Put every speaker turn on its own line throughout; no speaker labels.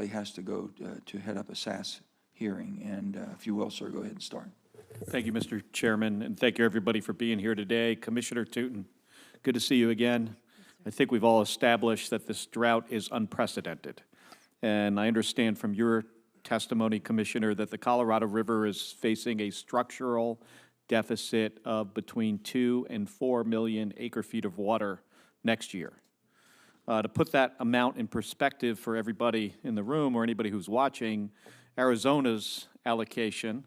Kelly has to go to head up a SAS hearing. And if you will, sir, go ahead and start.
Thank you, Mr. Chairman, and thank you, everybody, for being here today. Commissioner Tootin, good to see you again. I think we've all established that this drought is unprecedented. And I understand from your testimony, Commissioner, that the Colorado River is facing a structural deficit of between 2 and 4 million acre-feet of water next year. To put that amount in perspective for everybody in the room or anybody who's watching, Arizona's allocation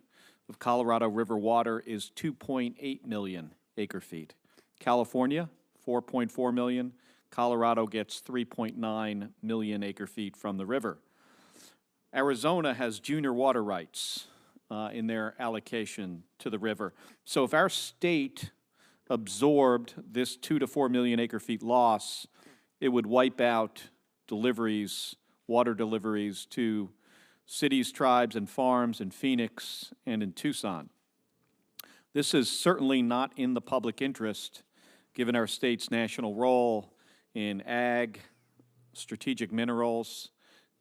of Colorado River water is 2.8 million acre-feet. California, 4.4 million. Colorado gets 3.9 million acre-feet from the river. Arizona has junior water rights in their allocation to the river. So if our state absorbed this 2 to 4 million acre-feet loss, it would wipe out deliveries, water deliveries to cities, tribes, and farms in Phoenix and in Tucson. This is certainly not in the public interest, given our state's national role in ag, strategic minerals,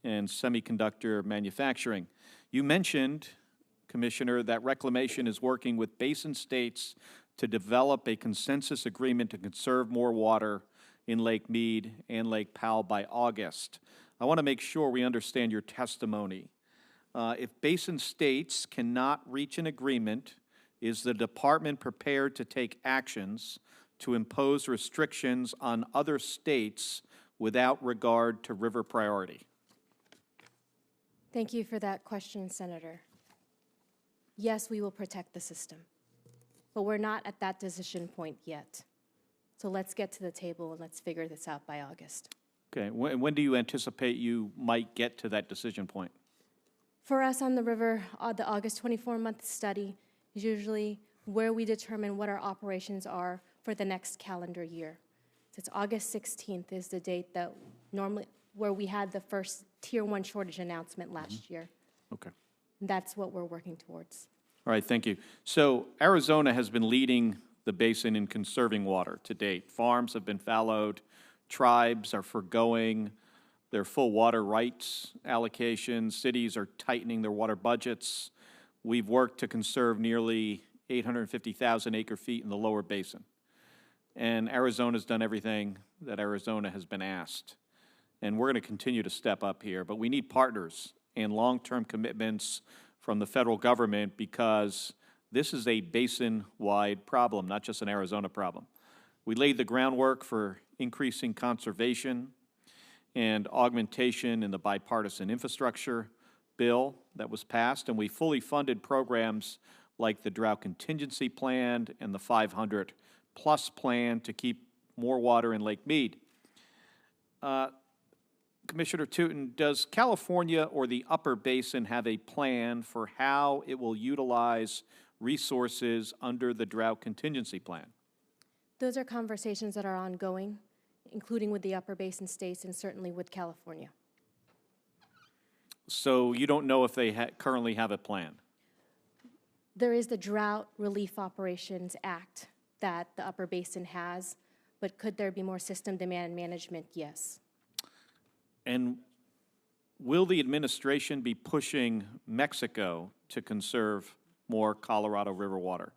and semiconductor manufacturing. You mentioned, Commissioner, that Reclamation is working with basin states to develop a consensus agreement to conserve more water in Lake Mead and Lake Powell by August. I want to make sure we understand your testimony. If basin states cannot reach an agreement, is the department prepared to take actions to impose restrictions on other states without regard to river priority?
Thank you for that question, Senator. Yes, we will protect the system, but we're not at that decision point yet. So let's get to the table and let's figure this out by August.
Okay, when do you anticipate you might get to that decision point?
For us on the river, the August 24-month study is usually where we determine what our operations are for the next calendar year. So it's August 16th is the date that normally, where we had the first Tier 1 shortage announcement last year.
Okay.
That's what we're working towards.
All right, thank you. So Arizona has been leading the basin in conserving water to date. Farms have been fallowed, tribes are forgoing their full water rights allocations, cities are tightening their water budgets. We've worked to conserve nearly 850,000 acre-feet in the lower basin. And Arizona's done everything that Arizona has been asked. And we're going to continue to step up here, but we need partners and long-term commitments from the federal government because this is a basin-wide problem, not just an Arizona problem. We laid the groundwork for increasing conservation and augmentation in the bipartisan infrastructure bill that was passed, and we fully funded programs like the Drought Contingency Plan and the 500-plus plan to keep more water in Lake Mead. Commissioner Tootin, does California or the Upper Basin have a plan for how it will utilize resources under the Drought Contingency Plan?
Those are conversations that are ongoing, including with the Upper Basin states and certainly with California.
So you don't know if they currently have a plan?
There is the Drought Relief Operations Act that the Upper Basin has, but could there be more system demand management? Yes.
And will the administration be pushing Mexico to conserve more Colorado River water?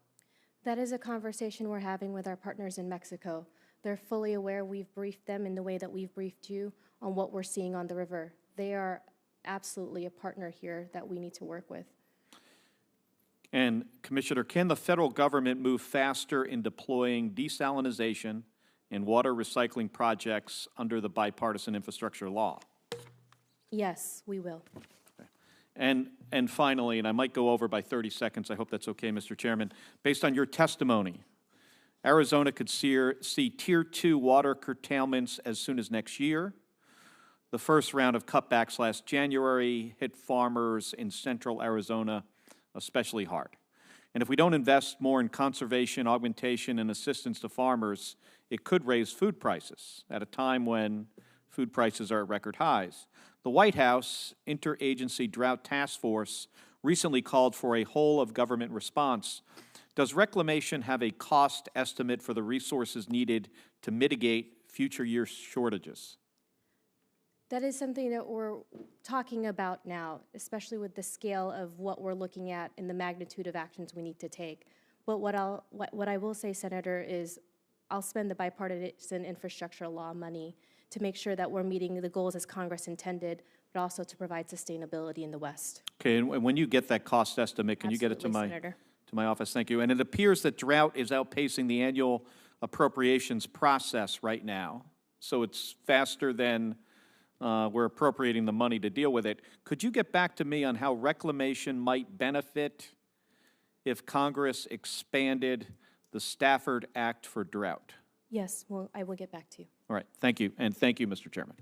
That is a conversation we're having with our partners in Mexico. They're fully aware. We've briefed them in the way that we've briefed you on what we're seeing on the river. They are absolutely a partner here that we need to work with.
And Commissioner, can the federal government move faster in deploying desalination and water recycling projects under the bipartisan infrastructure law?
Yes, we will.
Okay. And finally, and I might go over by 30 seconds, I hope that's okay, Mr. Chairman, based on your testimony, Arizona could see Tier 2 water curtailments as soon as next year. The first round of cutbacks last January hit farmers in central Arizona especially hard. And if we don't invest more in conservation, augmentation, and assistance to farmers, it could raise food prices at a time when food prices are at record highs. The White House Interagency Drought Task Force recently called for a whole-of-government response. Does Reclamation have a cost estimate for the resources needed to mitigate future year shortages?
That is something that we're talking about now, especially with the scale of what we're looking at and the magnitude of actions we need to take. But what I will say, Senator, is I'll spend the bipartisan infrastructure law money to make sure that we're meeting the goals as Congress intended, but also to provide sustainability in the West.
Okay, and when you get that cost estimate, can you get it to
Absolutely,
my,
Senator.
to my office? Thank you. And it appears that Drought is outpacing the annual appropriations process right now. So it's faster than we're appropriating the money to deal with it. Could you get back to me on how reclamation might benefit if Congress expanded the Stafford Act for drought?
Yes, well, I will get back to you.
All right, thank you, and thank you, Mr. Chairman.